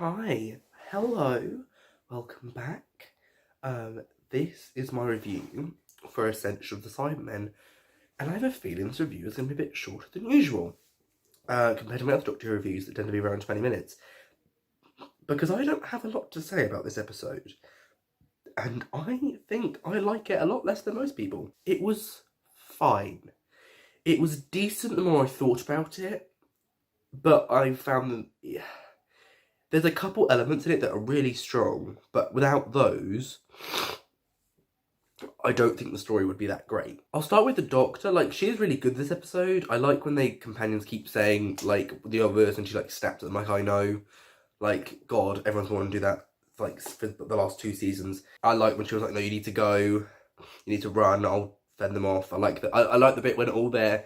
Hi, hello, welcome back. This is my review for Ascension of the Cybermen, and I have a feeling this review is going to be a bit shorter than usual, compared to my other Doctor Who reviews that tend to be around 20 minutes, because I don't have a lot to say about this episode, and I think I like it a lot less than most people. It was fine. It was decent the more I thought about it, but I found that... Yeah, there's a couple elements in it that are really strong, but without those, I don't think the story would be that great. I'll start with the Doctor. Like, she is really good this episode. I like when the companions keep saying, like, the others, and she, like, snaps at them, like, I know. Like, God, everyone's wanting to do that, like, for the last 2 seasons. I like when she was like, no, you need to go, you need to run, I'll fend them off. I like the bit when all their,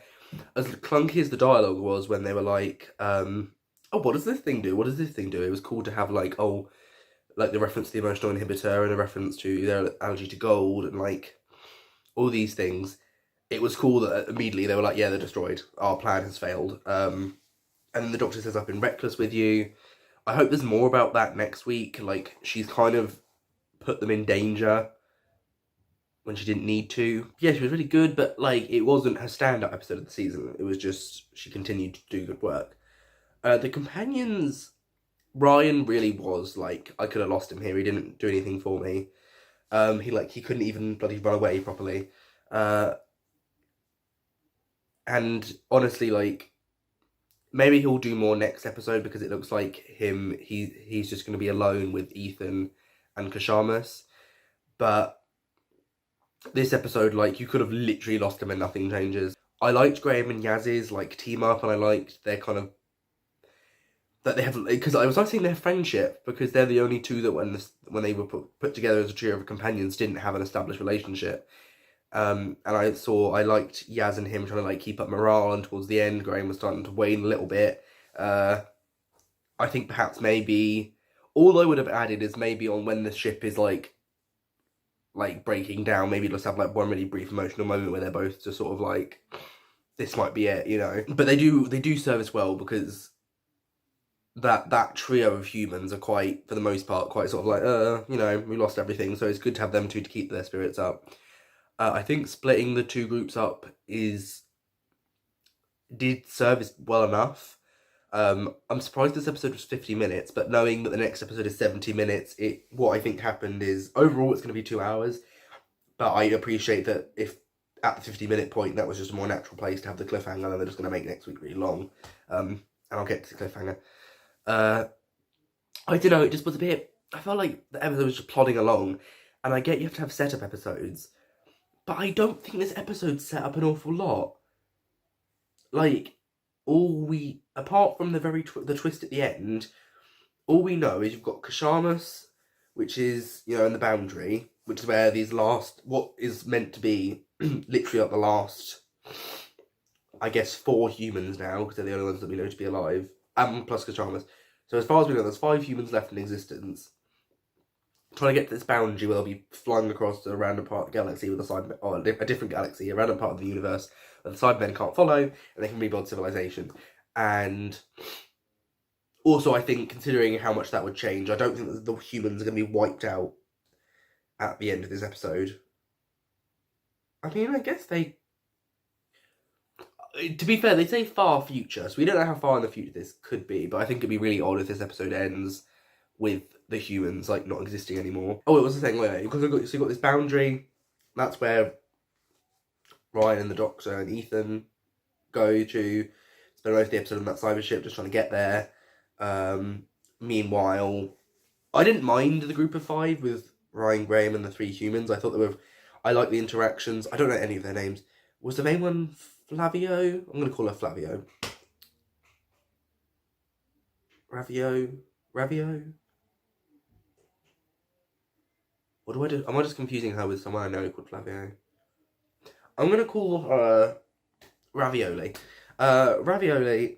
as clunky as the dialogue was, when they were like, oh, what does this thing do? What does this thing do? It was cool to have, like, oh, like the reference to the emotional inhibitor and a reference to their allergy to gold and, like, all these things. It was cool that immediately they were like, yeah, they're destroyed. Our plan has failed. And then the Doctor says, I've been reckless with you. I hope there's more about that next week. Like, she's kind of put them in danger when she didn't need to. Yeah, she was really good, but, like, it wasn't her stand-up episode of the season. It was just, she continued to do good work. The companions, Ryan really was, like, I could have lost him here. He didn't do anything for me. He couldn't even bloody run away properly. And honestly, like, maybe he'll do more next episode, because it looks like he's just going to be alone with Ethan and Kashamus. But this episode, like, you could have literally lost him and nothing changes. I liked Graham and Yaz's, like, team up, and I liked their kind of, that they have, because I was liking their friendship, because they're the only two that when they were put together as a trio of companions didn't have an established relationship. And I liked Yaz and him trying to, like, keep up morale, and towards the end Graham was starting to wane a little bit. I think perhaps maybe all I would have added is maybe on when the ship is like breaking down, maybe just have, like, one really brief emotional moment where they're both just sort of like, this might be it, you know. But they do service well, because that trio of humans are quite, for the most part, quite sort of like, you know, we lost everything, so it's good to have them two to keep their spirits up. I think splitting the two groups up did service well enough. I'm surprised this episode was 50 minutes, but knowing that the next episode is 70 minutes, what I think happened is, overall it's going to be 2 hours, but I appreciate that if at the 50-minute point that was just a more natural place to have the cliffhanger, then they're just going to make next week really long. And I'll get to the cliffhanger. I don't know, it just was a bit, I felt like the episode was just plodding along, and I get you have to have setup episodes, but I don't think this episode set up an awful lot. Like, apart from the twist at the end, all we know is you've got Kashamus, which is, you know, in the boundary, which is where what is meant to be literally like the last, I guess, 4 humans now, because they're the only ones that we know to be alive, plus Kashamus. So as far as we know, there's 5 humans left in existence, trying to get to this boundary where they'll be flying across a random part of the galaxy with a different galaxy, a random part of the universe that the Cybermen can't follow, and they can rebuild civilization. And also, I think, considering how much that would change, I don't think that the humans are going to be wiped out at the end of this episode. I mean, I guess to be fair, they say far future, so we don't know how far in the future this could be, but I think it'd be really odd if this episode ends with the humans, like, not existing anymore. Oh, it was the same way, because you've got this boundary, that's where Ryan and the Doctor and Ethan go to spend most of the episode on that cyber ship, just trying to get there. Meanwhile, I didn't mind the group of 5 with Ryan, Graham, and the 3 humans. I thought I liked the interactions. I don't know any of their names. Was the main one Flavio? I'm going to call her Flavio. Ravio? What do I do? Am I just confusing her with someone I know called Flavio? I'm going to call her Ravioli. Ravioli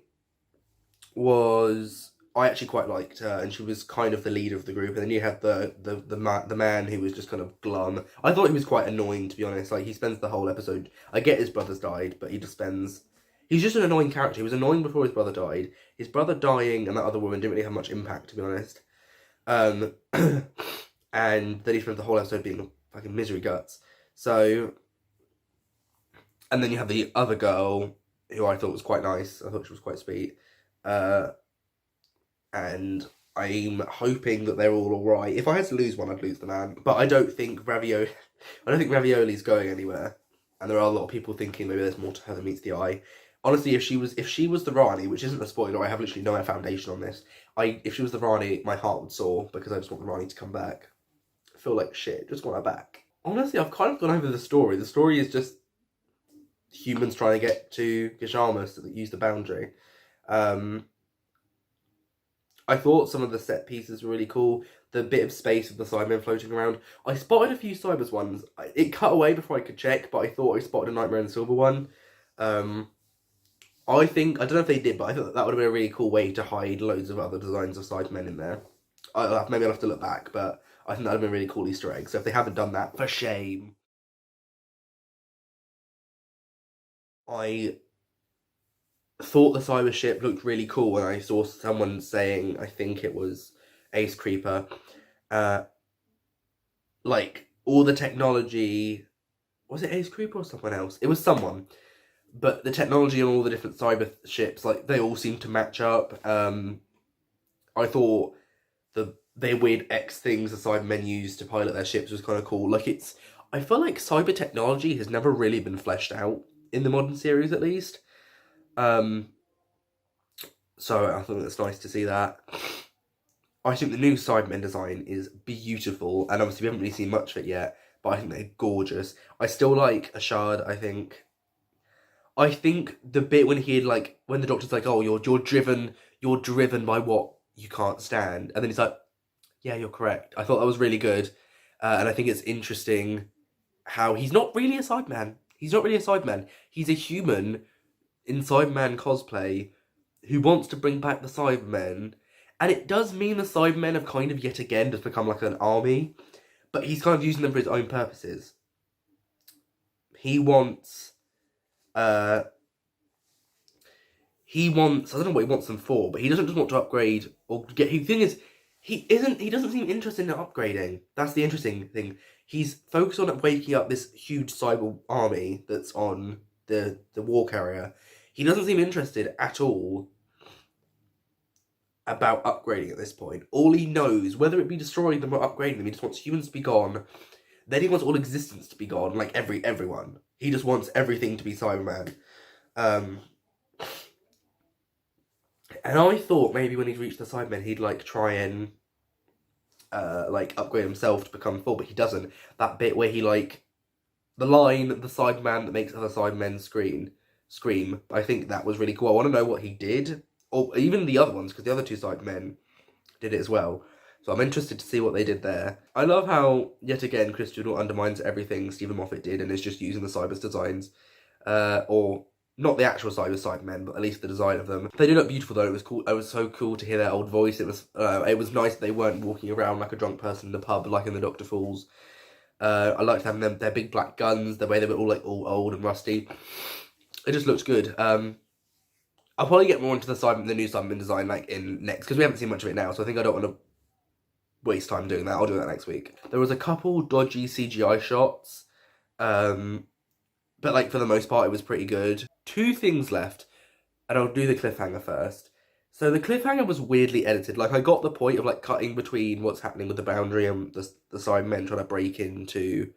was, I actually quite liked her, and she was kind of the leader of the group. And then you had the man who was just kind of glum. I thought he was quite annoying, to be honest. Like, he spends the whole episode, I get his brother's died, but he's just an annoying character. He was annoying before his brother died. His brother dying and that other woman didn't really have much impact, to be honest. Um, and then he spends the whole episode being a fucking misery guts. So, and then you have the other girl who I thought was quite nice. I thought she was quite sweet. And I'm hoping that they're all alright. If I had to lose one, I'd lose the man. But I don't think Ravioli's going anywhere. And there are a lot of people thinking maybe there's more to her than meets the eye. Honestly, if she was the Rani, which isn't a spoiler, I have literally no foundation on this. If she was the Rani, my heart would soar because I just want the Rani to come back. I feel like shit, just want her back. Honestly, I've kind of gone over the story. The story is just humans trying to get to Gishamas to use the boundary. I thought some of the set pieces were really cool. The bit of space with the Cybermen floating around. I spotted a few Cybers ones. It cut away before I could check, but I thought I spotted a Nightmare in the Silver one. I don't know if they did, but I thought that would have been a really cool way to hide loads of other designs of Cybermen in there. Maybe I'll have to look back, but I think that would have been a really cool Easter egg. So if they haven't done that, for shame. I thought the cyber ship looked really cool when I saw someone saying, I think it was Ace Creeper, like all the technology, was it Ace Creeper or someone else? It was someone, but the technology on all the different cyber ships, like they all seem to match up. I thought the weird X things the Cybermen use to pilot their ships was kind of cool. I feel like cyber technology has never really been fleshed out in the modern series, at least. So I think it's nice to see that. I think the new Cybermen design is beautiful, and obviously we haven't really seen much of it yet, but I think they're gorgeous. I still like Ashard, I think. I think the bit when when the doctor's like, oh, you're driven by what you can't stand, and then he's like, yeah, you're correct. I thought that was really good, and I think it's interesting how he's not really a Cyberman. He's not really a Cyberman. He's a human in Cyberman cosplay who wants to bring back the Cybermen. And it does mean the Cybermen have kind of yet again just become like an army, but he's kind of using them for his own purposes. He wants, I don't know what he wants them for, but he doesn't just want to upgrade or get, the thing is, he doesn't seem interested in upgrading. That's the interesting thing. He's focused on waking up this huge cyber army that's on the war carrier. He doesn't seem interested at all about upgrading at this point. All he knows, whether it be destroying them or upgrading them, he just wants humans to be gone. Then he wants all existence to be gone, like everyone. He just wants everything to be Cyberman. And I thought maybe when he'd reached the Cybermen, he'd try and upgrade himself to become full, but he doesn't. That bit where he the line, the Cyberman that makes other Cybermen scream. I think that was really cool. I want to know what he did, or even the other ones, because the other two Cybermen did it as well. So I'm interested to see what they did there. I love how, yet again, Chris Jewell undermines everything Stephen Moffat did and is just using the Cybers designs. Or not the actual Cybermen, but at least the design of them. They do look beautiful though. It was cool. It was so cool to hear their old voice. It was nice that they weren't walking around like a drunk person in the pub like in the Dr. Falls. I liked having their big black guns, the way they were all old and rusty. It just looked good. I'll probably get more into the new Cyberman design in next, because we haven't seen much of it now, so I think I don't want to waste time doing that. I'll do that next week. There was a couple dodgy CGI shots, but for the most part it was pretty good. 2 things left, and I'll do the cliffhanger first. So the cliffhanger was weirdly edited. I got the point of cutting between what's happening with the boundary and the Cybermen trying to break into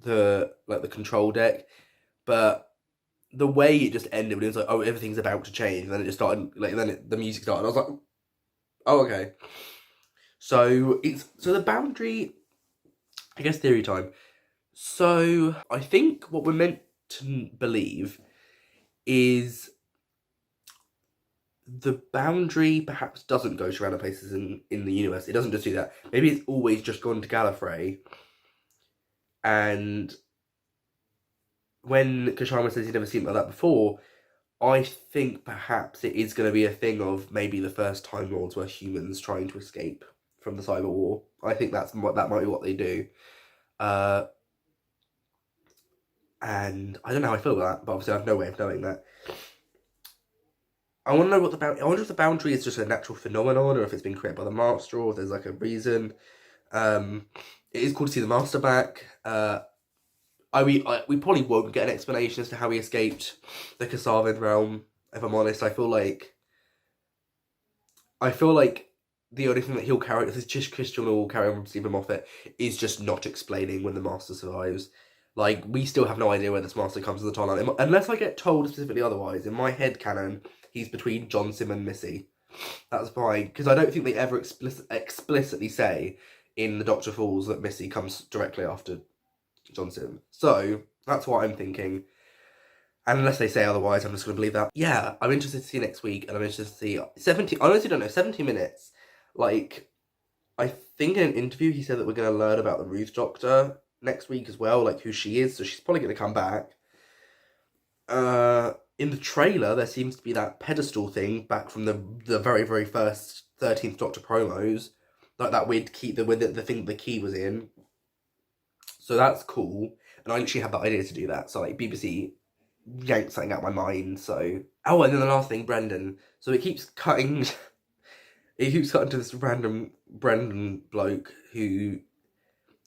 the control deck, but the way it just ended when it was oh, everything's about to change, and then it just started the music started, and I was like, oh, okay. So the boundary, I guess theory time. So I think what we're meant to believe is the boundary perhaps doesn't go to random places in the universe. It doesn't just do that. Maybe it's always just gone to Gallifrey. And when Kashama says he's never seen it like that before, I think perhaps it is going to be a thing of maybe the first Time Lords were humans trying to escape from the Cyber War. I think that might be what they do. And I don't know how I feel about that, but obviously I have no way of knowing that. I want to know what I wonder if the boundary is just a natural phenomenon, or if it's been created by the master, or if there's like a reason. It is cool to see the master back. We probably won't get an explanation as to how he escaped the Kasavan realm. If I'm honest, I feel like the only thing that he'll carry, if it's just Christian will carry on from Stephen Moffat, is just not explaining when the Master survives. Like, we still have no idea where this Master comes to the timeline. Unless I get told specifically otherwise, in my head canon, he's between John Sim and Missy. That's fine, because I don't think they ever explicitly say in The Doctor Falls that Missy comes directly after John Sim. So, that's what I'm thinking. And unless they say otherwise, I'm just going to believe that. Yeah, I'm interested to see next week, and I'm interested to see 70. I honestly don't know, 70 minutes. Like, I think in an interview he said that we're going to learn about the Ruth Doctor next week as well, like who she is, so she's probably going to come back. In the trailer, there seems to be that pedestal thing back from the very, very first 13th Doctor promos. Like that weird key, the thing the key was in. So that's cool. And I literally had that idea to do that. So, like, BBC yanked something out of my mind, so... Oh, and then the last thing, Brendan. So it keeps cutting... it keeps cutting to this random Brendan bloke who...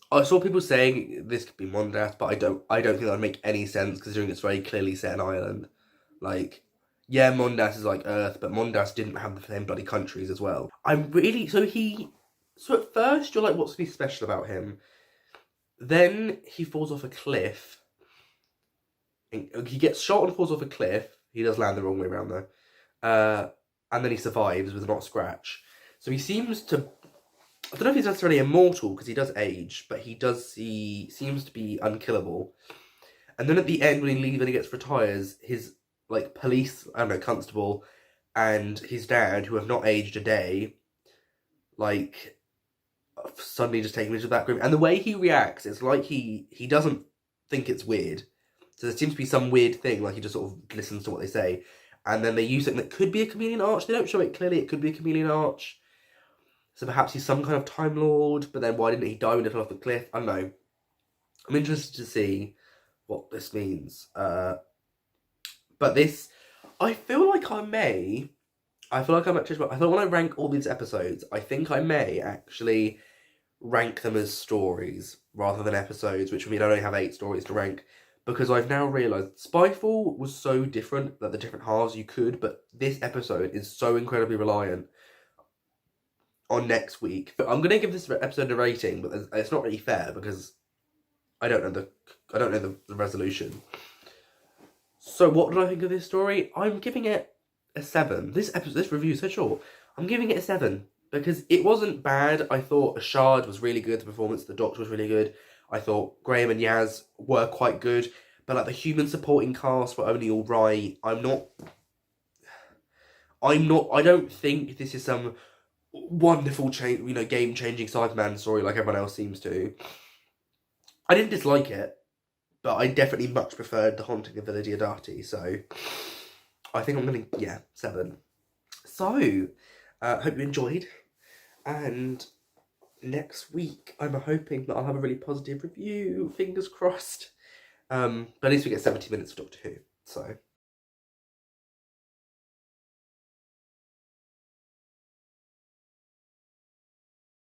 I saw people saying this could be Mondas, but I don't think that would make any sense, considering it's very clearly set in Ireland. Like, yeah, Mondas is like Earth, but Mondas didn't have the same bloody countries as well. I'm really... So at first, you're like, what's to be special about him? Then he falls off a cliff. He gets shot and falls off a cliff. He does land the wrong way around though. And then he survives with not a scratch. So he seems to... I don't know if he's necessarily immortal, because he does age, but he seems to be unkillable. And then at the end, when he leaves and he retires, his, like, police, I don't know, constable, and his dad, who have not aged a day, like, suddenly just take him into that room. And the way he reacts, it's like he doesn't think it's weird. So there seems to be some weird thing, like he just sort of listens to what they say. And then they use something that could be a chameleon arch. They don't show it clearly, it could be a chameleon arch. So perhaps he's some kind of Time Lord, but then why didn't he die when he fell off the cliff? I don't know. I'm interested to see what this means. But this, I feel like I thought when I rank all these episodes, I think I may actually rank them as stories rather than episodes, which would mean I only have 8 stories to rank. Because I've now realised Spyfall was so different that the different halves you could, but this episode is so incredibly reliant on next week. I'm going to give this episode a rating, but it's not really fair because I don't know the resolution. So what did I think of this story? I'm giving it a 7. This review is so short. I'm giving it a 7 because it wasn't bad. I thought Ashard was really good. The performance of the Doctor was really good. I thought Graham and Yaz were quite good, but like the human supporting cast were only all right. I don't think this is some wonderful game-changing Cyberman story like everyone else seems to. I didn't dislike it, but I definitely much preferred The Haunting of Villa Diodati, so I think I'm going to, 7. So, hope you enjoyed, and next week I'm hoping that I'll have a really positive review, fingers crossed. But at least we get 70 minutes of Doctor Who, so...